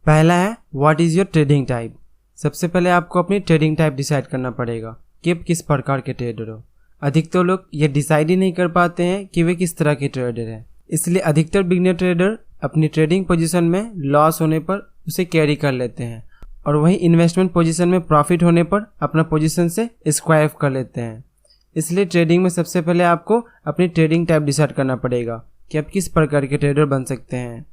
पहला है what is your trading type. सबसे पहले आपको अपनी ट्रेडिंग टाइप डिसाइड करना पड़ेगा कि आप किस प्रकार के ट्रेडर हो। अधिकतर लोग ये डिसाइड ही नहीं कर पाते हैं कि वे किस तरह के ट्रेडर हैं, इसलिए अधिकतर बिगिनर ट्रेडर अपनी ट्रेडिंग पोजीशन में लॉस होने पर उसे कैरी कर लेते हैं और वहीं इन्वेस्टमेंट पोजीशन में प्रॉफिट होने पर अपना पोजीशन से स्क्वाइप कर लेते हैं। इसलिए ट्रेडिंग में सबसे पहले आपको अपनी ट्रेडिंग टाइप डिसाइड करना पड़ेगा कि आप किस प्रकार के ट्रेडर बन सकते हैं।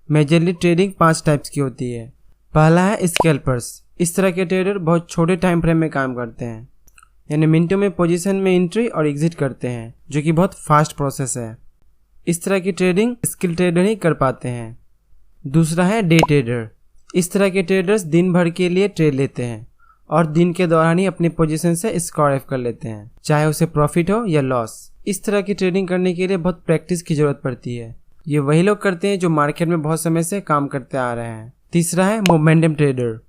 मेजरली ट्रेडिंग 5 टाइप्स की होती है। पहला है स्कैल्पर्स। इस तरह के ट्रेडर बहुत छोटे टाइम फ्रेम में काम करते हैं, यानी मिनटों में पोजीशन में एंट्री और एग्जिट करते हैं, जो कि बहुत फास्ट प्रोसेस है। इस तरह की ट्रेडिंग स्किल ट्रेडर ही कर पाते हैं। दूसरा है डे ट्रेडर। इस तरह के ट्रेडर्स दिन भर के लिए ट्रेड लेते हैं और दिन के दौरान ही अपनी पोजीशन से स्क्वाइप कर लेते हैं, चाहे उसे प्रॉफिट हो या लॉस। इस तरह की ट्रेडिंग करने के लिए बहुत प्रैक्टिस की जरूरत पड़ती है। ये वही लोग करते हैं जो मार्केट में बहुत समय से काम करते आ रहे हैं। तीसरा है मोमेंटम ट्रेडर।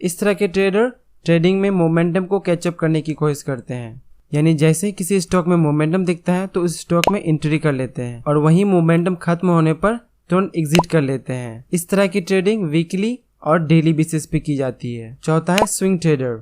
इस तरह के ट्रेडर ट्रेडिंग में मोमेंटम को कैचअप करने की कोशिश करते हैं, यानी जैसे ही किसी स्टॉक में मोमेंटम दिखता है तो उस स्टॉक में एंट्री कर लेते हैं और वहीं मोमेंटम खत्म होने पर तुरंत एग्जिट कर लेते हैं। इस तरह की ट्रेडिंग वीकली और डेली बेसिस पे की जाती है। चौथा है स्विंग ट्रेडर।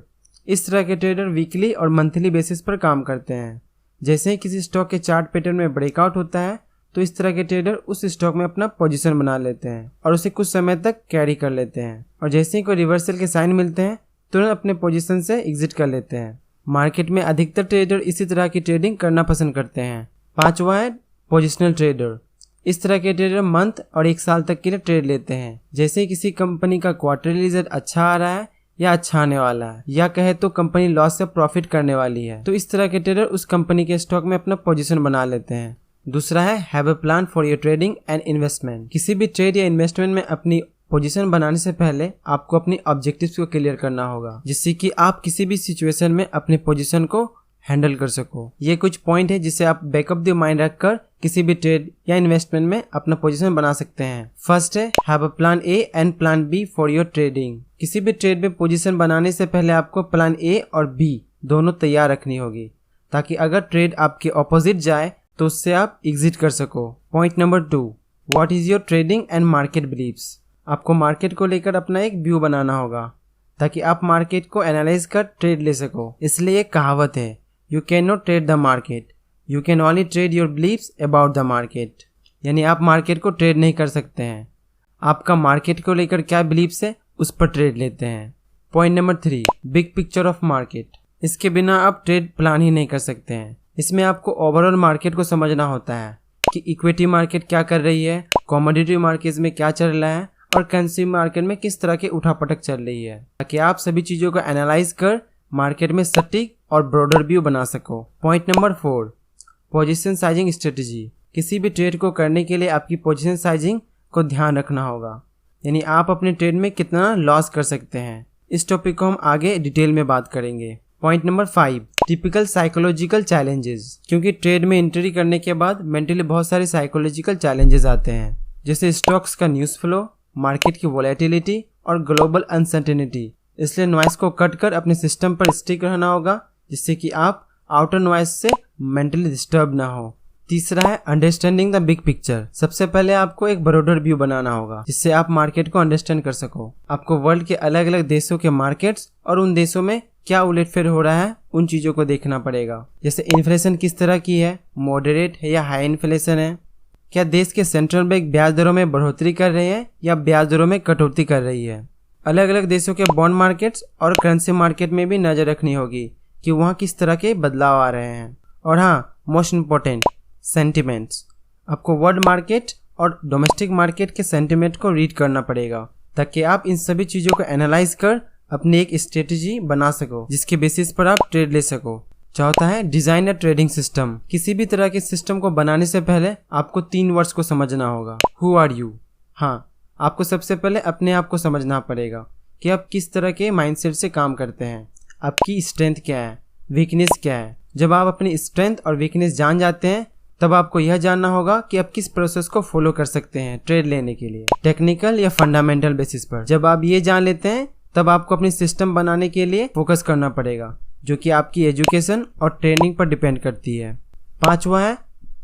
इस तरह के ट्रेडर वीकली और मंथली बेसिस पर काम करते हैं। जैसे ही किसी स्टॉक के चार्ट पैटर्न में ब्रेकआउट होता है तो इस तरह के ट्रेडर उस स्टॉक में अपना पोजीशन बना लेते हैं और उसे कुछ समय तक कैरी कर लेते हैं और जैसे ही कोई रिवर्सल के साइन मिलते हैं तुरंत अपने पोजीशन से एग्जिट कर लेते हैं। मार्केट में अधिकतर ट्रेडर इसी तरह की ट्रेडिंग करना पसंद करते हैं। पांचवा है पोजिशनल ट्रेडर। इस तरह के ट्रेडर मंथ और 1 साल तक के लिए ट्रेड लेते हैं। जैसे ही किसी कंपनी का क्वार्टरली रिजल्ट अच्छा आ रहा है या अच्छा आने वाला है, या कहे तो कंपनी लॉस से प्रॉफिट करने वाली है, तो इस तरह के ट्रेडर उस कंपनी के स्टॉक में अपना पोजीशन बना लेते हैं। दूसरा है have a plan for your trading and investment. किसी भी ट्रेड या इन्वेस्टमेंट में अपनी पोजीशन बनाने से पहले आपको अपनी ऑब्जेक्टिव्स को क्लियर करना होगा, जिससे कि आप किसी भी सिचुएशन में अपने पोजीशन को हैंडल कर सको। ये कुछ पॉइंट है जिसे आप बैकअप द माइंड रखकर किसी भी ट्रेड या इन्वेस्टमेंट में अपना पोजीशन बना सकते हैं। फर्स्ट है have a plan A and plan B for your trading. किसी भी ट्रेड में पोजीशन बनाने से पहले आपको प्लान ए और बी दोनों तैयार रखनी होगी, ताकि अगर ट्रेड आपके ऑपोजिट जाए तो उससे आप एग्जिट कर सको। Point number 2, what is your trading and market believes. आपको मार्केट को लेकर अपना एक व्यू बनाना होगा ताकि आप मार्केट को एनालाइज कर ट्रेड ले सको। इसलिए एक कहावत है, you can not trade the market, you can only trade your believes about the market. यानी आप मार्केट को ट्रेड नहीं कर सकते हैं, आपका मार्केट को लेकर क्या बिलीव्स है उस पर ट्रेड लेते हैं। Point number 3, big picture of market. इसके बिना आप ट्रेड प्लान ही नहीं कर सकते हैं। इसमें आपको ओवरऑल मार्केट को समझना होता है कि इक्विटी मार्केट क्या कर रही है, कमोडिटी मार्केट में क्या चल रहा है और करेंसी मार्केट में किस तरह की उठापटक चल रही है, ताकि आप सभी चीजों को एनालाइज कर मार्केट में सटीक और ब्रॉडर व्यू बना सको। Point number 4, position sizing strategy. किसी भी ट्रेड को करने के लिए आपकी पोजीशन साइजिंग को ध्यान रखना होगा, यानी आप अपने ट्रेड में कितना लॉस कर सकते हैं। इस टॉपिक को हम आगे डिटेल में बात करेंगे। Point number 5, typical psychological challenges. क्योंकि ट्रेड में एंट्री करने के बाद मेंटली बहुत सारे साइकोलॉजिकल चैलेंजेस आते हैं, जैसे स्टॉक्स का न्यूज़ फ्लो, मार्केट की वोलेटिलिटी और ग्लोबल अनसर्टेनिटी। इसलिए नॉइस को कट कर अपने सिस्टम पर स्टिक रहना होगा, जिससे कि आप आउटर नॉइस से मेंटली डिस्टर्ब ना हो। तीसरा है अंडरस्टैंडिंग द बिग पिक्चर। सबसे पहले आपको एक ब्रॉडर व्यू बनाना होगा, जिससे आप मार्केट को अंडरस्टैंड कर सको। आपको वर्ल्ड के अलग अलग देशों के मार्केट्स और उन देशों में क्या उलटफेर हो रहा है उन चीजों को देखना पड़ेगा। जैसे इन्फ्लेशन किस तरह की है, मॉडरेट है या हाई इन्फ्लेशन है, क्या देश के सेंट्रल बैंक ब्याज दरों में बढ़ोतरी कर रहे हैं या ब्याज दरों में कटौती कर रही है। अलग अलग देशों के बॉन्ड मार्केट्स और करेंसी मार्केट में भी नजर रखनी होगी कि वहाँ किस तरह के बदलाव आ रहे हैं। और हाँ, मोस्ट इम्पोर्टेंट, सेंटिमेंट्स। आपको वर्ल्ड मार्केट और डोमेस्टिक मार्केट के सेंटिमेंट को रीड करना पड़ेगा, ताकि आप इन सभी चीज़ों को एनालाइज कर अपनी एक स्ट्रेटेजी बना सको, जिसके बेसिस पर आप ट्रेड ले सको। चौथा है डिजाइन अ ट्रेडिंग सिस्टम। किसी भी तरह के सिस्टम को बनाने से पहले आपको 3 वर्ड्स को समझना होगा। Who are you. हाँ, आपको सबसे पहले अपने आप को समझना पड़ेगा कि आप किस तरह के माइंडसेट से काम करते हैं, आपकी स्ट्रेंथ क्या है, वीकनेस क्या है। जब आप अपनी स्ट्रेंथ और वीकनेस जान जाते हैं, तब आपको यह जानना होगा कि आप किस प्रोसेस को फॉलो कर सकते हैं ट्रेड लेने के लिए, टेक्निकल या फंडामेंटल बेसिस पर। जब आप ये जान लेते हैं, तब आपको अपनी सिस्टम बनाने के लिए फोकस करना पड़ेगा, जो कि आपकी एजुकेशन और ट्रेनिंग पर डिपेंड करती है। पांचवा है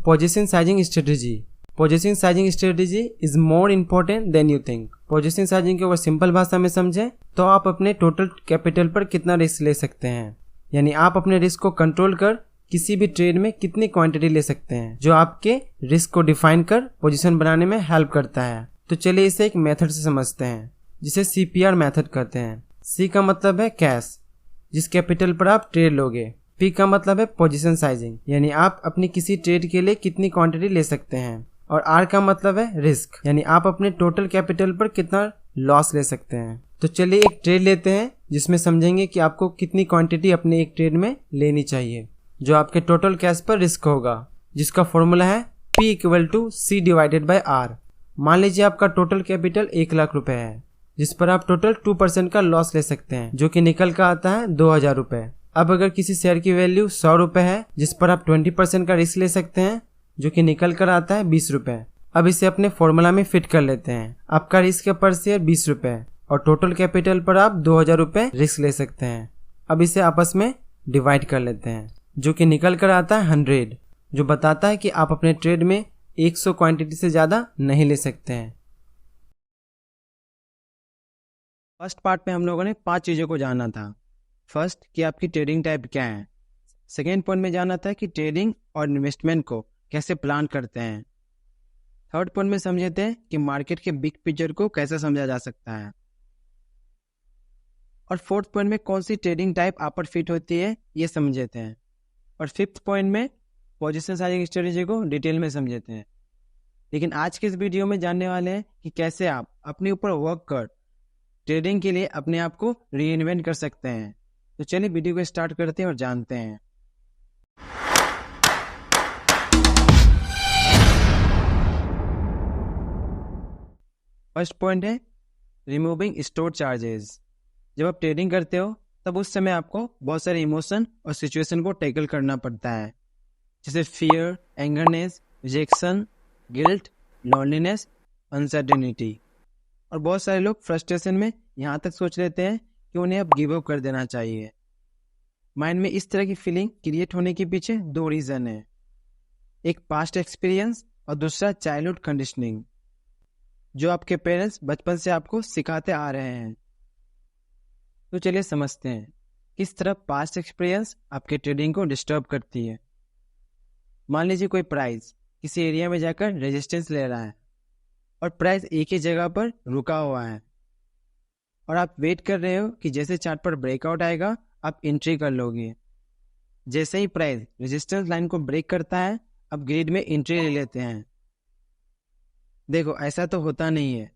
position sizing strategy. Position sizing strategy is more important then you think. Position sizing को अगर सिंपल भाषा में समझें तो आप अपने टोटल कैपिटल पर कितना रिस्क ले सकते हैं, यानी आप अपने रिस्क को कंट्रोल कर किसी भी ट्रेड में कितनी क्वांटिटी ले सकते हैं, जो आपके रिस्क को डिफाइन कर पोजीशन बनाने में हेल्प करता है। तो चलिए इसे एक मेथड से समझते हैं जिसे CPR मेथड कहते हैं। C का मतलब है कैश, जिस कैपिटल पर आप ट्रेड लोगे। P का मतलब है पोजीशन साइजिंग, यानी आप अपनी किसी ट्रेड के लिए कितनी क्वांटिटी ले सकते हैं। और R का मतलब है रिस्क, यानी आप अपने टोटल कैपिटल पर कितना लॉस ले सकते हैं। तो चलिए एक ट्रेड लेते हैं जिसमें समझेंगे कि आपको कितनी क्वांटिटी अपने एक ट्रेड में लेनी चाहिए जो आपके टोटल कैश पर रिस्क होगा, जिसका फॉर्मूला है P = C / R। मान लीजिए आपका टोटल कैपिटल 1 लाख रुपए है, जिस पर आप टोटल 2% का लॉस ले सकते हैं, जो कि निकल का आता है 2000 रुपए। अब अगर किसी शेयर की वैल्यू 100 रुपए है, जिस पर आप 20% का रिस्क ले सकते हैं, जो कि निकल कर आता है 20 रुपए। अब इसे अपने फॉर्मूला में फिट कर लेते हैं। आपका रिस्क है पर शेयर 20 रुपए और टोटल कैपिटल पर आप 2000 रुपए रिस्क ले सकते हैं। अब इसे आपस में डिवाइड कर लेते हैं, जो कि निकल कर आता है 100, जो बताता है कि आप अपने ट्रेड में 100 क्वांटिटी से ज्यादा नहीं ले सकते हैं। फर्स्ट पार्ट में हम लोगों ने 5 चीजों को जाना था। फर्स्ट, कि आपकी ट्रेडिंग टाइप क्या है। सेकेंड पॉइंट में जाना था कि ट्रेडिंग और इन्वेस्टमेंट को कैसे प्लान करते हैं। थर्ड पॉइंट में समझे थे कि मार्केट के बिग पिक्चर को कैसे समझा जा सकता है। और फोर्थ पॉइंट में कौन सी ट्रेडिंग टाइप आप पर फिट होती है ये समझे थे। और फिफ्थ पॉइंट में पोजीशन साइजिंग स्ट्रेटेजी को डिटेल में समझे थे। लेकिन आज के इस वीडियो में जानने वाले हैं कि कैसे आप अपने ऊपर वर्क कर ट्रेडिंग के लिए अपने आप को रीइन्वेंट कर सकते हैं। तो चलिए वीडियो को स्टार्ट करते हैं और जानते हैं। फर्स्ट पॉइंट है रिमूविंग स्टोर चार्जेस। जब आप ट्रेडिंग करते हो तब उस समय आपको बहुत सारे इमोशन और सिचुएशन को टैकल करना पड़ता है, जैसे fear, angerness, rejection, guilt, loneliness, uncertainty. और बहुत सारे लोग फ्रस्ट्रेशन में यहाँ तक सोच लेते हैं कि उन्हें अब गिव अप कर देना चाहिए। माइंड में इस तरह की फीलिंग क्रिएट होने के पीछे 2 रीजन है, एक पास्ट एक्सपीरियंस और दूसरा चाइल्डहुड कंडीशनिंग, जो आपके पेरेंट्स बचपन से आपको सिखाते आ रहे हैं। तो चलिए समझते हैं किस तरह पास्ट एक्सपीरियंस आपके ट्रेडिंग को डिस्टर्ब करती है। मान लीजिए कोई प्राइस किसी एरिया में जाकर रेजिस्टेंस ले रहा है और प्राइस एक ही जगह पर रुका हुआ है और आप वेट कर रहे हो कि जैसे चार्ट पर ब्रेकआउट आएगा आप एंट्री कर लोगे। जैसे ही प्राइस रेजिस्टेंस लाइन को ब्रेक करता है आप ग्रिड में एंट्री ले लेते हैं। देखो, ऐसा तो होता नहीं है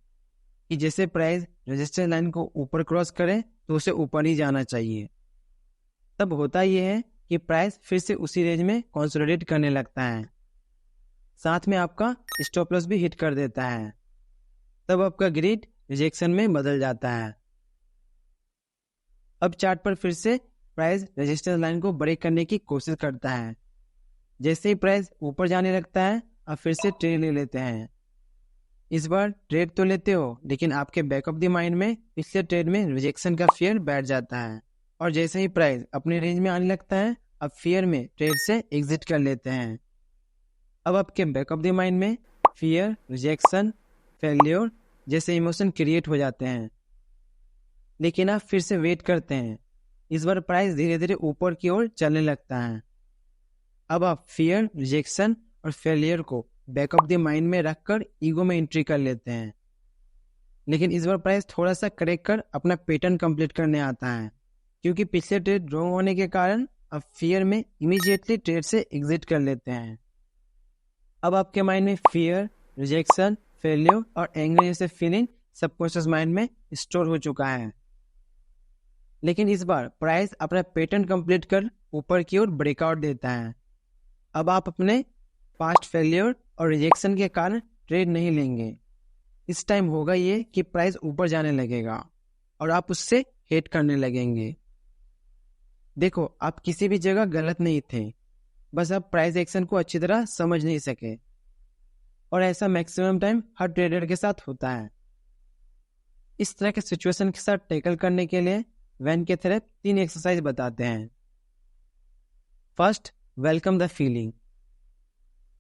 कि जैसे प्राइस रेजिस्टेंस लाइन को ऊपर क्रॉस करे तो उसे ऊपर ही जाना चाहिए। तब होता यह है कि प्राइस फिर से उसी रेंज में कंसोलिडेट करने लगता है, साथ में आपका स्टॉप लॉस भी हिट कर देता है। तब आपका ग्रिड रिजेक्शन में बदल जाता है। अब चार्ट पर फिर से प्राइस रेजिस्टेंस लाइन को ब्रेक करने की कोशिश करता है। जैसे ही प्राइस ऊपर जाने लगता है आप फिर से ट्रेड ले लेते हैं। इस बार ट्रेड तो लेते हो, लेकिन आपके बैक ऑफ द माइंड में पिछले ट्रेड में रिजेक्शन का फियर बैठ जाता है और जैसे ही प्राइस अपने रेंज में आने लगता है आप फियर में ट्रेड से एग्जिट कर लेते हैं। अब आपके बैक ऑफ द माइंड में फियर, रिजेक्शन, फेल्योर जैसे इमोशन क्रिएट हो जाते हैं, लेकिन आप फिर से वेट करते हैं। इस बार प्राइस धीरे धीरे ऊपर की ओर चलने लगता है। अब आप फियर, रिजेक्शन और फेलियर को बैक ऑफ द माइंड में रखकर ईगो में एंट्री कर लेते हैं, लेकिन इस बार प्राइस थोड़ा सा करेक्ट कर अपना पैटर्न कंप्लीट करने आता है, क्योंकि पिछले ट्रेड रॉन्ग होने के कारण आप फियर में इमीडिएटली ट्रेड से एग्जिट कर लेते हैं। अब आपके माइंड में फियर, रिजेक्शन, फेलियर और एंगर जैसे फीलिंग सबकॉन्शियस माइंड में स्टोर हो चुका है, लेकिन इस बार प्राइस अपना पैटर्न कंप्लीट कर ऊपर की ओर ब्रेकआउट देता है। अब आप अपने पास्ट फेलियर और रिजेक्शन के कारण ट्रेड नहीं लेंगे। इस टाइम होगा ये कि प्राइस ऊपर जाने लगेगा और आप उससे हेट करने लगेंगे। देखो, आप किसी भी जगह गलत नहीं थे, बस आप प्राइस एक्शन को अच्छी तरह समझ नहीं सके, और ऐसा मैक्सिमम टाइम हर ट्रेडर के साथ होता है। इस तरह के सिचुएशन के साथ टैकल करने के लिए वैन के थेरेप 3 एक्सरसाइज बताते हैं। First, welcome the feeling.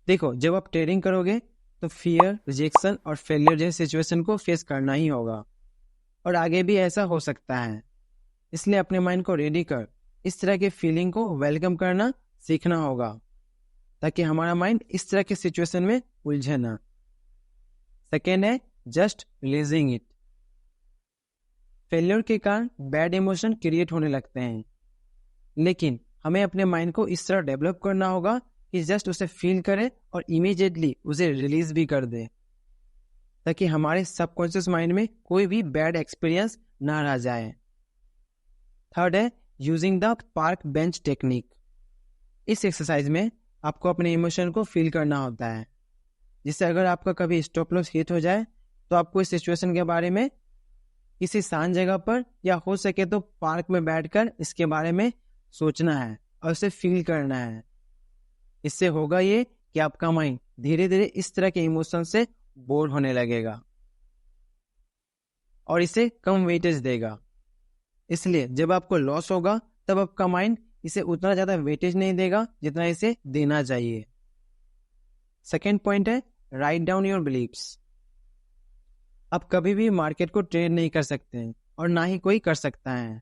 देखो, जब आप ट्रेडिंग करोगे तो फियर, रिजेक्शन और फेलियर जैसे सिचुएशन को फेस करना ही होगा, और आगे भी ऐसा हो सकता है। इसलिए अपने माइंड को रेडी कर इस तरह के फीलिंग को वेलकम करना सीखना होगा, ताकि हमारा माइंड इस तरह के सिचुएशन में उलझे ना। सेकेंड है जस्ट रिलीजिंग इट। फेलियर के कारण बैड इमोशन क्रिएट होने लगते हैं, लेकिन हमें अपने माइंड को इस तरह डेवलप करना होगा कि जस्ट उसे फील करे और इमीडिएटली उसे रिलीज भी कर दे, ताकि हमारे सबकॉन्शियस माइंड में कोई भी बैड एक्सपीरियंस ना रह जाए। थर्ड है using the park bench technique. इस एक्सरसाइज में आपको अपने इमोशन को फील करना होता है, जिससे अगर आपका कभी स्टॉप लॉस हिट हो जाए तो आपको इस सिचुएशन के बारे में किसी शांत जगह पर या हो सके तो पार्क में बैठकर इसके बारे में सोचना है और उसे फील करना है। इससे होगा ये कि आपका माइंड धीरे धीरे इस तरह के इमोशन से बोर होने लगेगा और इसे कम वेटेज देगा। इसलिए जब आपको लॉस होगा तब आपका माइंड इसे उतना ज्यादा वेटेज नहीं देगा जितना इसे देना चाहिए। सेकेंड पॉइंट है राइट डाउन योर बिलीव्स। आप कभी भी मार्केट को ट्रेड नहीं कर सकते हैं और ना ही कोई कर सकता है।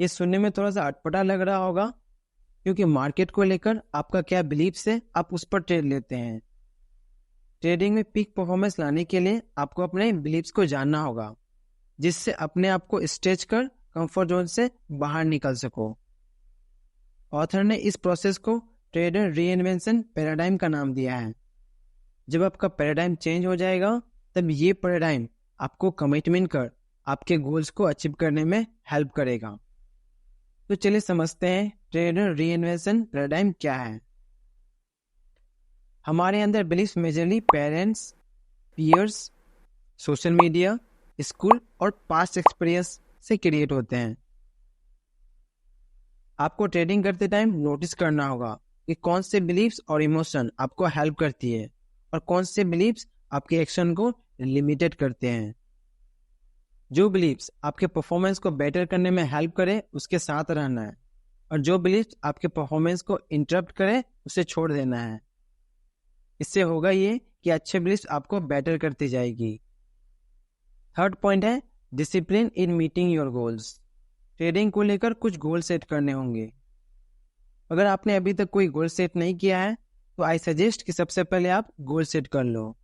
ये सुनने में थोड़ा सा अटपटा लग रहा होगा, क्योंकि मार्केट को लेकर आपका क्या बिलीव्स है आप उस पर ट्रेड लेते हैं। ट्रेडिंग में पीक परफॉर्मेंस लाने के लिए आपको अपने बिलीव्स को जानना होगा, जिससे अपने आप को स्ट्रेच कर कंफर्ट जोन से बाहर निकल सको। ऑथर ने इस प्रोसेस को ट्रेडर रीइन्वेंशन पैराडाइम का नाम दिया है। जब आपका पैराडाइम चेंज हो जाएगा तब ये पैराडाइम आपको कमिटमेंट कर आपके गोल्स को अचीव करने में हेल्प करेगा। तो चलिए समझते हैं ट्रेडर रीइन्वेंशन पैराडाइम क्या है। हमारे अंदर belief majorly parents, peers, social media, school और पास्ट एक्सपीरियंस से क्रिएट होते हैं। आपको ट्रेडिंग करते टाइम नोटिस करना होगा कि कौन से बिलीफ्स और इमोशन आपको हेल्प करती है और कौन से बिलीफ्स आपके एक्शन को लिमिटेड करते हैं। जो बिलीफ्स आपके परफॉर्मेंस को बेटर करने में हेल्प करे उसके साथ रहना है, और जो बिलीफ्स आपके परफॉर्मेंस को इंटरप्ट करे उसे छोड़ देना है। इससे होगा ये कि अच्छे बिलीफ्स आपको बेटर करती जाएगी। थर्ड पॉइंट है discipline in meeting your goals. Trading को लेकर कुछ गोल सेट करने होंगे। अगर आपने अभी तक कोई गोल सेट नहीं किया है तो आई सजेस्ट कि सबसे पहले आप गोल सेट कर लो,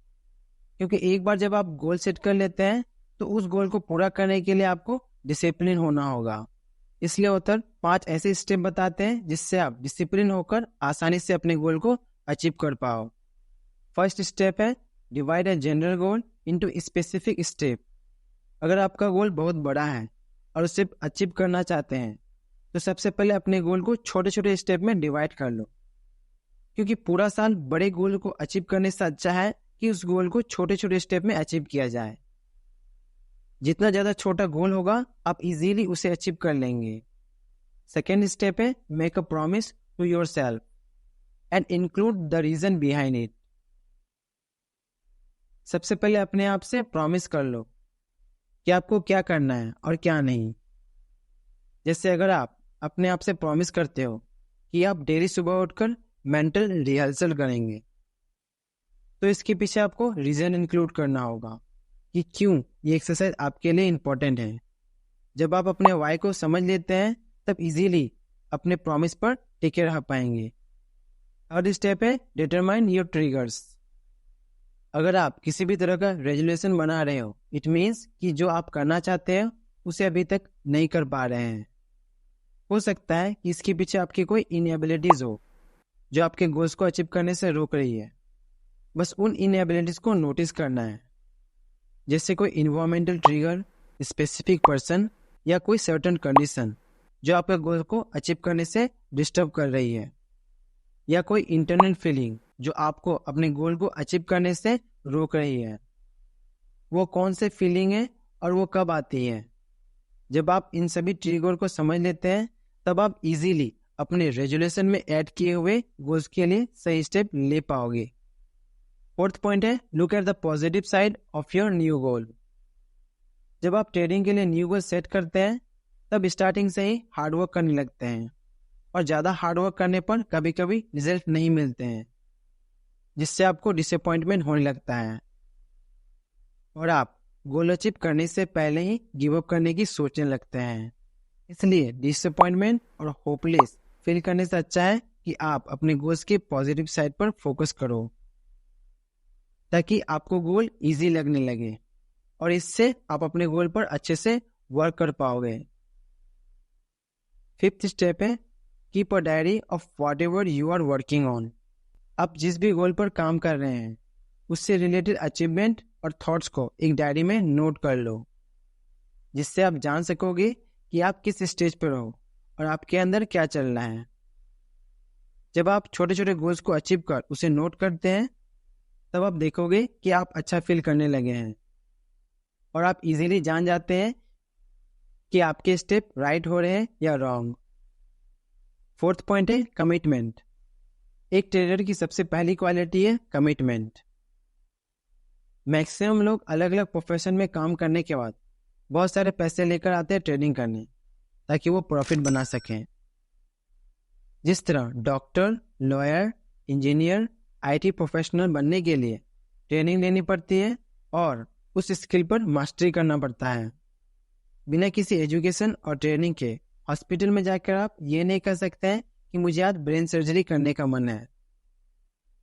क्योंकि एक बार जब आप गोल सेट कर लेते हैं तो उस गोल को पूरा करने के लिए आपको डिसिप्लिन होना होगा। इसलिए ऑथर 5 ऐसे स्टेप बताते हैं जिससे आप डिसिप्लिन होकर आसानी से अपने गोल को अचीव कर पाओ। फर्स्ट स्टेप है divide a general goal into specific step. अगर आपका गोल बहुत बड़ा है और उसे अचीव करना चाहते हैं तो सबसे पहले अपने गोल को छोटे छोटे स्टेप में डिवाइड कर लो, क्योंकि पूरा साल बड़े गोल को अचीव करने से अच्छा है कि उस गोल को छोटे छोटे स्टेप में अचीव किया जाए। जितना ज़्यादा छोटा गोल होगा आप इजीली उसे अचीव कर लेंगे। सेकेंड स्टेप है make a promise to yourself and include the reason behind it. सबसे पहले अपने आप से प्रॉमिस कर लो कि आपको क्या करना है और क्या नहीं। जैसे अगर आप अपने आप से प्रॉमिस करते हो कि आप डेली सुबह उठकर मेंटल रिहर्सल करेंगे, तो इसके पीछे आपको रीजन इंक्लूड करना होगा कि क्यों ये एक्सरसाइज आपके लिए इम्पोर्टेंट है। जब आप अपने वाई को समझ लेते हैं तब इजीली अपने प्रॉमिस पर टिके रह पाएंगे। थर्ड स्टेप है डिटरमाइन योर ट्रिगर्स। अगर आप किसी भी तरह का रेजोल्यूशन बना रहे हो, इट मीन्स कि जो आप करना चाहते हैं उसे अभी तक नहीं कर पा रहे हैं। हो सकता है कि इसके पीछे आपकी कोई इनएबिलिटीज हो जो आपके गोल्स को अचीव करने से रोक रही है। बस उन इनएबिलिटीज को नोटिस करना है, जैसे कोई इन्वायरमेंटल ट्रिगर, स्पेसिफिक पर्सन या कोई सर्टेन कंडीशन जो आपके गोल को अचीव करने से डिस्टर्ब कर रही है, या कोई इंटरनल फीलिंग जो आपको अपने गोल को अचीव करने से रोक रही है। वो कौन से फीलिंग है और वो कब आती है। जब आप इन सभी ट्रिगर को समझ लेते हैं तब आप इजीली अपने रेजोल्यूशन में ऐड किए हुए गोल्स के लिए सही स्टेप ले पाओगे। फोर्थ पॉइंट है look at the positive side of your new goal. जब आप ट्रेडिंग के लिए न्यू गोल सेट करते हैं तब स्टार्टिंग से ही हार्डवर्क करने लगते हैं, और ज़्यादा हार्डवर्क करने पर कभी कभी रिजल्ट नहीं मिलते हैं। जिससे आपको डिसअपॉइंटमेंट होने लगता है और आप गोल अचीव करने से पहले ही गिव अप करने की सोचने लगते हैं। इसलिए डिसअपॉइंटमेंट और होपलेस फील करने से अच्छा है कि आप अपने गोल्स के पॉजिटिव साइड पर फोकस करो, ताकि आपको गोल इजी लगने लगे और इससे आप अपने गोल पर अच्छे से वर्क कर पाओगे। 5th स्टेप है keep a diary of whatever you are working on. आप जिस भी गोल पर काम कर रहे हैं उससे रिलेटेड अचीवमेंट और थॉट्स को एक डायरी में नोट कर लो, जिससे आप जान सकोगे कि आप किस स्टेज पर हो और आपके अंदर क्या चल रहा है। जब आप छोटे छोटे गोल्स को अचीव कर उसे नोट करते हैं तब आप देखोगे कि आप अच्छा फील करने लगे हैं और आप इजीली जान जाते हैं कि आपके स्टेप राइट हो रहे हैं या रॉन्ग। 4th पॉइंट है कमिटमेंट। एक ट्रेडर की सबसे पहली क्वालिटी है कमिटमेंट। मैक्सिमम लोग अलग अलग प्रोफेशन में काम करने के बाद बहुत सारे पैसे लेकर आते हैं ट्रेडिंग करने, ताकि वो प्रॉफिट बना सकें। जिस तरह doctor, lawyer, engineer, IT professional बनने के लिए ट्रेनिंग लेनी पड़ती है और उस स्किल पर मास्टरी करना पड़ता है। बिना किसी एजुकेशन और ट्रेनिंग के हॉस्पिटल में जाकर आप ये नहीं कह सकते हैं कि मुझे आज ब्रेन सर्जरी करने का मन है।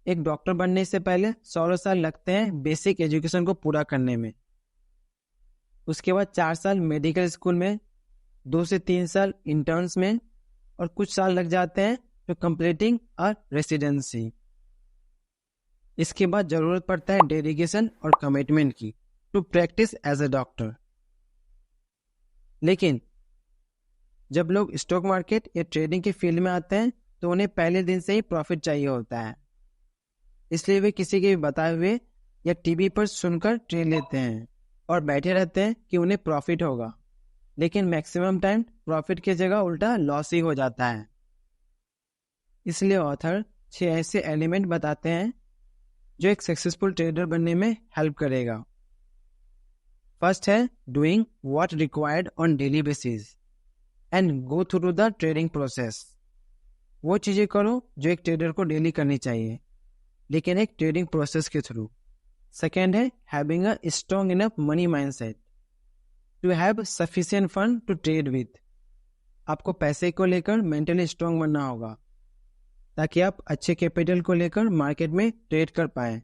एक डॉक्टर बनने से पहले 100 साल लगते हैं बेसिक एजुकेशन को पूरा करने में। उसके बाद 4 साल मेडिकल स्कूल में, 2 से 3 साल इंटर्न्स में और कुछ साल लग जाते हैं टू कंप्लीटिंग अ रेसिडेंसी। इसके बाद जरूरत पड़ता है डेडिकेशन और कमिटमेंट की to practise as a doctor. लेकिन जब लोग स्टॉक मार्केट या ट्रेडिंग के फील्ड में आते हैं तो उन्हें पहले दिन से ही प्रॉफिट चाहिए होता है, इसलिए वे किसी के भी बताए हुए या टीवी पर सुनकर ट्रेड लेते हैं और बैठे रहते हैं कि उन्हें प्रॉफिट होगा, लेकिन मैक्सिमम टाइम प्रॉफिट की जगह उल्टा लॉस ही हो जाता है। इसलिए ऑथर 6 ऐसे एलिमेंट बताते हैं जो एक सक्सेसफुल ट्रेडर बनने में हेल्प करेगा। फर्स्ट है doing what required on daily basis and go through the trading process. वो चीजें करो जो एक ट्रेडर को डेली करनी चाहिए, लेकिन एक ट्रेडिंग प्रोसेस के थ्रू। सेकेंड है having a strong enough money mindset to have sufficient fund to trade with. आपको पैसे को लेकर मेंटली स्ट्रॉन्ग बनना होगा ताकि आप अच्छे कैपिटल को लेकर मार्केट में ट्रेड कर पाए।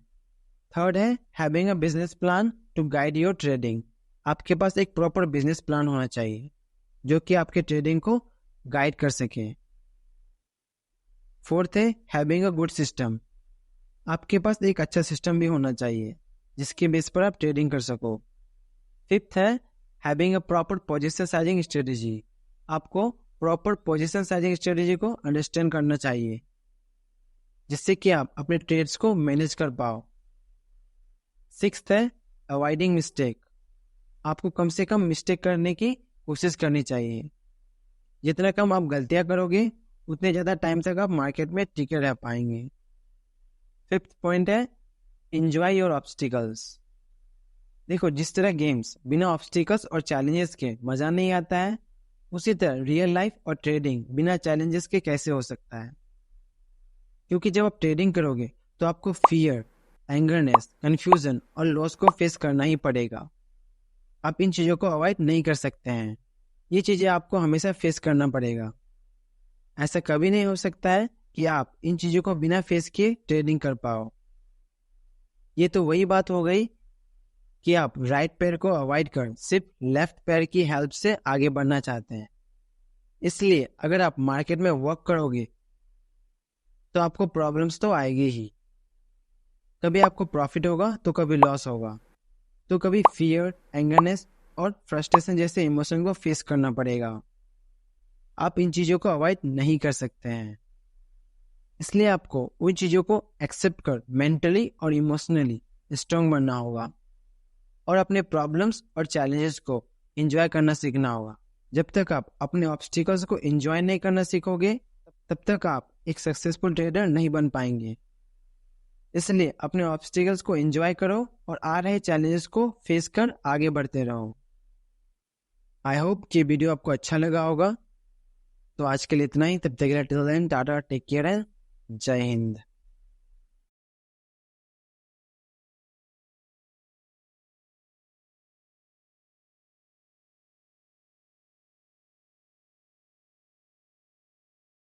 थर्ड है having a business plan to guide your trading. आपके पास एक प्रॉपर बिजनेस प्लान होना चाहिए जो कि आपके ट्रेडिंग को गाइड कर सके। फोर्थ है हैविंग अ गुड सिस्टम। आपके पास एक अच्छा सिस्टम भी होना चाहिए जिसके बेस पर आप ट्रेडिंग कर सको। फिफ्थ है having a proper position sizing strategy. आपको प्रॉपर पोजीशन साइजिंग स्ट्रेटेजी को अंडरस्टैंड करना चाहिए जिससे कि आप अपने ट्रेड्स को मैनेज कर पाओ। सिक्स्थ है अवॉइडिंग मिस्टेक। आपको कम से कम मिस्टेक करने की कोशिश करनी चाहिए। जितना कम आप गलतियां करोगे उतने ज़्यादा टाइम तक आप मार्केट में टिके रह पाएंगे। फिफ्थ पॉइंट है एंजॉय योर ऑब्स्टिकल्स। देखो, जिस तरह गेम्स बिना ऑब्स्टिकल्स और चैलेंजेस के मज़ा नहीं आता है, उसी तरह रियल लाइफ और ट्रेडिंग बिना चैलेंजेस के कैसे हो सकता है। क्योंकि जब आप ट्रेडिंग करोगे तो आपको फियर, एंगरनेस, कंफ्यूजन और लॉस को फेस करना ही पड़ेगा। आप इन चीज़ों को अवॉइड नहीं कर सकते हैं। ये चीज़ें आपको हमेशा फेस करना पड़ेगा। ऐसा कभी नहीं हो सकता है कि आप इन चीज़ों को बिना फेस किए ट्रेडिंग कर पाओ। ये तो वही बात हो गई कि आप राइट पैर को अवॉइड कर सिर्फ लेफ्ट पैर की हेल्प से आगे बढ़ना चाहते हैं। इसलिए अगर आप मार्केट में वर्क करोगे तो आपको प्रॉब्लम्स तो आएगी ही। कभी आपको प्रॉफिट होगा तो कभी लॉस होगा, तो कभी फियर, एंगरनेस और फ्रस्ट्रेशन जैसे इमोशन को फेस करना पड़ेगा। आप इन चीज़ों को अवॉइड नहीं कर सकते हैं। इसलिए आपको उन चीज़ों को एक्सेप्ट कर मेंटली और इमोशनली स्ट्रांग बनना होगा और अपने प्रॉब्लम्स और चैलेंजेस को एंजॉय करना सीखना होगा। जब तक आप अपने ऑब्स्टिकल्स को एंजॉय नहीं करना सीखोगे तब तक आप एक सक्सेसफुल ट्रेडर नहीं बन पाएंगे। इसलिए अपने ऑब्स्टिकल्स को एंजॉय करो और आ रहे चैलेंजेस को फेस कर आगे बढ़ते रहो। आई होप कि वीडियो आपको अच्छा लगा होगा। तो आज के लिए इतना ही। तब तक के लिए till then tata, take care and जय हिंद।